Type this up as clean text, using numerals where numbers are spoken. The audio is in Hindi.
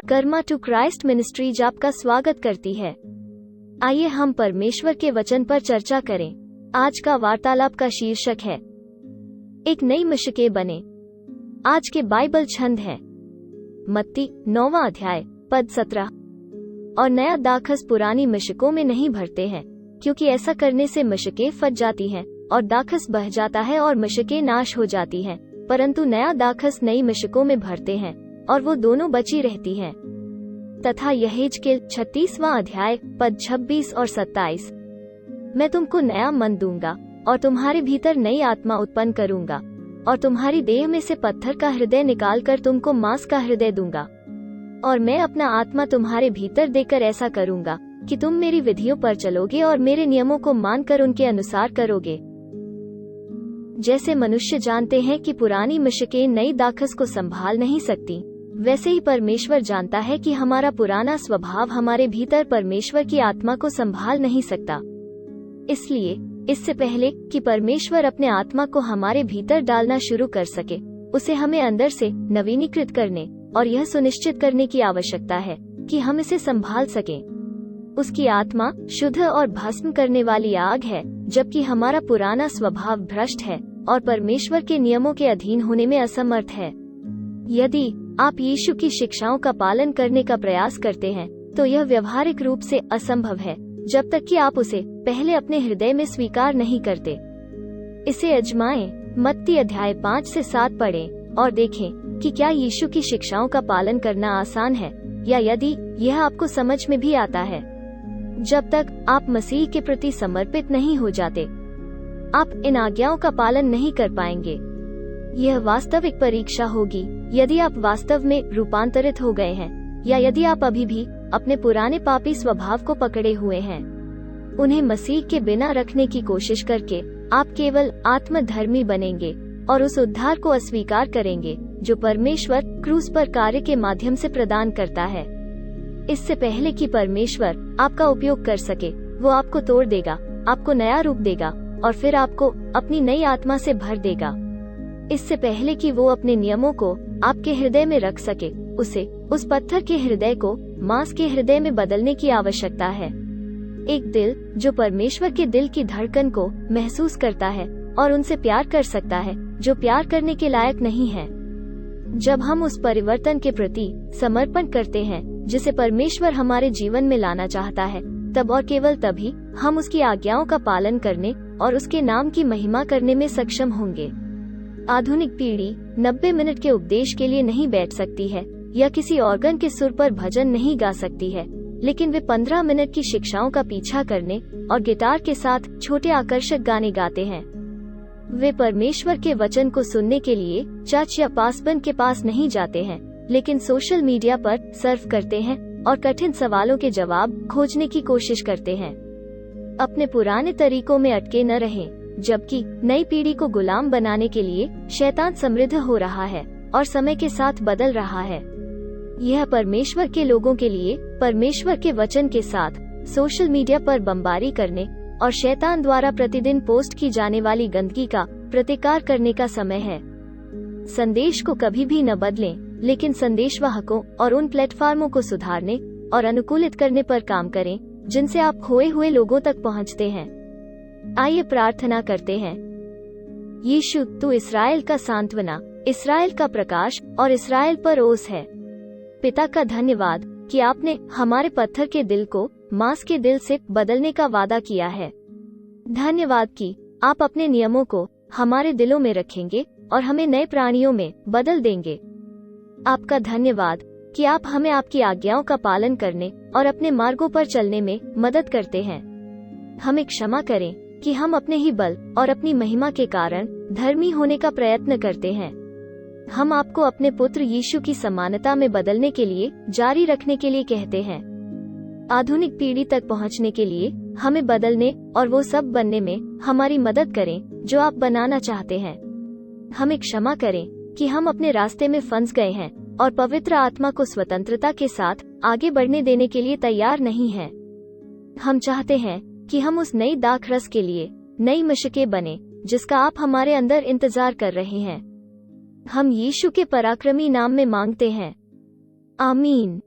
कर्मा टू क्राइस्ट मिनिस्ट्रीज आपका स्वागत करती है। आइए हम परमेश्वर के वचन पर चर्चा करें। आज का वार्तालाप का शीर्षक है एक नई मशकें बने। आज के बाइबल छंद है मत्ती 9वां अध्याय पद 17। और नया दाखस पुरानी मशकों में नहीं भरते हैं, क्योंकि ऐसा करने से मशकें फट जाती हैं और दाखस बह जाता है और मशकें नाश हो जाती हैं। परंतु नया दाखस नई मशकों में भरते हैं और वो दोनों बची रहती हैं। तथा यहेजकेल 36वां अध्याय पद 26 और 27। मैं तुमको नया मन दूंगा और तुम्हारे भीतर नई आत्मा उत्पन्न करूंगा और तुम्हारी देह में से पत्थर का हृदय निकालकर तुमको मांस का हृदय दूंगा। और मैं अपना आत्मा तुम्हारे भीतर देकर ऐसा करूंगा कि तुम मेरी विधियों पर चलोगे और मेरे नियमों को मानकर उनके अनुसार करोगे। जैसे मनुष्य जानते हैं कि पुरानी मशकें नई दाखस को संभाल नहीं सकती, वैसे ही परमेश्वर जानता है कि हमारा पुराना स्वभाव हमारे भीतर परमेश्वर की आत्मा को संभाल नहीं सकता। इसलिए इससे पहले कि परमेश्वर अपने आत्मा को हमारे भीतर डालना शुरू कर सके, उसे हमें अंदर से नवीनीकृत करने और यह सुनिश्चित करने की आवश्यकता है कि हम इसे संभाल सकें। उसकी आत्मा शुद्ध और भस्म करने वाली आग है, जबकि हमारा पुराना स्वभाव भ्रष्ट है और परमेश्वर के नियमों के अधीन होने में असमर्थ है। यदि आप यीशु की शिक्षाओं का पालन करने का प्रयास करते हैं, तो यह व्यवहारिक रूप से असंभव है जब तक कि आप उसे पहले अपने हृदय में स्वीकार नहीं करते। इसे आजमाएं। मत्ती अध्याय 5 से 7 पढ़ें और देखें कि क्या यीशु की शिक्षाओं का पालन करना आसान है, या यदि यह आपको समझ में भी आता है। जब तक आप मसीह के प्रति समर्पित नहीं हो जाते, आप इन आज्ञाओं का पालन नहीं कर पाएंगे। यह वास्तविक परीक्षा होगी यदि आप वास्तव में रूपांतरित हो गए हैं, या यदि आप अभी भी अपने पुराने पापी स्वभाव को पकड़े हुए हैं। उन्हें मसीह के बिना रखने की कोशिश करके आप केवल आत्मधर्मी बनेंगे और उस उद्धार को अस्वीकार करेंगे जो परमेश्वर क्रूस पर कार्य के माध्यम से प्रदान करता है। इससे पहले कि परमेश्वर आपका उपयोग कर सके, वो आपको तोड़ देगा, आपको नया रूप देगा और फिर आपको अपनी नई आत्मा से भर देगा। इससे पहले कि वो अपने नियमों को आपके हृदय में रख सके, उसे उस पत्थर के हृदय को मांस के हृदय में बदलने की आवश्यकता है। एक दिल जो परमेश्वर के दिल की धड़कन को महसूस करता है और उनसे प्यार कर सकता है, जो प्यार करने के लायक नहीं है। जब हम उस परिवर्तन के प्रति समर्पण करते हैं जिसे परमेश्वर हमारे जीवन में लाना चाहता है, तब और केवल तभी हम उसकी आज्ञाओं का पालन करने और उसके नाम की महिमा करने में सक्षम होंगे। आधुनिक पीढ़ी 90 मिनट के उपदेश के लिए नहीं बैठ सकती है या किसी ऑर्गन के सुर पर भजन नहीं गा सकती है, लेकिन वे 15 मिनट की शिक्षाओं का पीछा करने और गिटार के साथ छोटे आकर्षक गाने गाते हैं। वे परमेश्वर के वचन को सुनने के लिए चर्च या पासबन के पास नहीं जाते हैं, लेकिन सोशल मीडिया पर सर्फ करते हैं और कठिन सवालों के जवाब खोजने की कोशिश करते हैं। अपने पुराने तरीकों में अटके न रहें, जबकि नई पीढ़ी को गुलाम बनाने के लिए शैतान समृद्ध हो रहा है और समय के साथ बदल रहा है। यह परमेश्वर के लोगों के लिए परमेश्वर के वचन के साथ सोशल मीडिया पर बमबारी करने और शैतान द्वारा प्रतिदिन पोस्ट की जाने वाली गंदगी का प्रतिकार करने का समय है। संदेश को कभी भी न बदलें, लेकिन संदेशवाहकों और उन प्लेटफार्मों को सुधारने और अनुकूलित करने पर काम करें जिनसे आप खोए हुए लोगों तक पहुंचते हैं। आइए प्रार्थना करते हैं। यीशु, तू इस्राएल का सांत्वना, इस्राएल का प्रकाश और इस्राएल पर ओस है। पिता का धन्यवाद कि आपने हमारे पत्थर के दिल को मांस के दिल से बदलने का वादा किया है। धन्यवाद कि आप अपने नियमों को हमारे दिलों में रखेंगे और हमें नए प्राणियों में बदल देंगे। आपका धन्यवाद कि आप हमें आपकी आज्ञाओं का पालन करने और अपने मार्गों पर चलने में मदद करते हैं। हमें क्षमा करें कि हम अपने ही बल और अपनी महिमा के कारण धर्मी होने का प्रयत्न करते हैं। हम आपको अपने पुत्र यीशु की समानता में बदलने के लिए जारी रखने के लिए कहते हैं। आधुनिक पीढ़ी तक पहुंचने के लिए हमें बदलने और वो सब बनने में हमारी मदद करें जो आप बनाना चाहते हैं। हमें क्षमा करें कि हम अपने रास्ते में फंस गए हैं और पवित्र आत्मा को स्वतंत्रता के साथ आगे बढ़ने देने के लिए तैयार नहीं हैं। हम चाहते हैं कि हम उस नई दाखरस के लिए नई मशकें बने जिसका आप हमारे अंदर इंतजार कर रहे हैं। हम यीशु के पराक्रमी नाम में मांगते हैं, आमीन।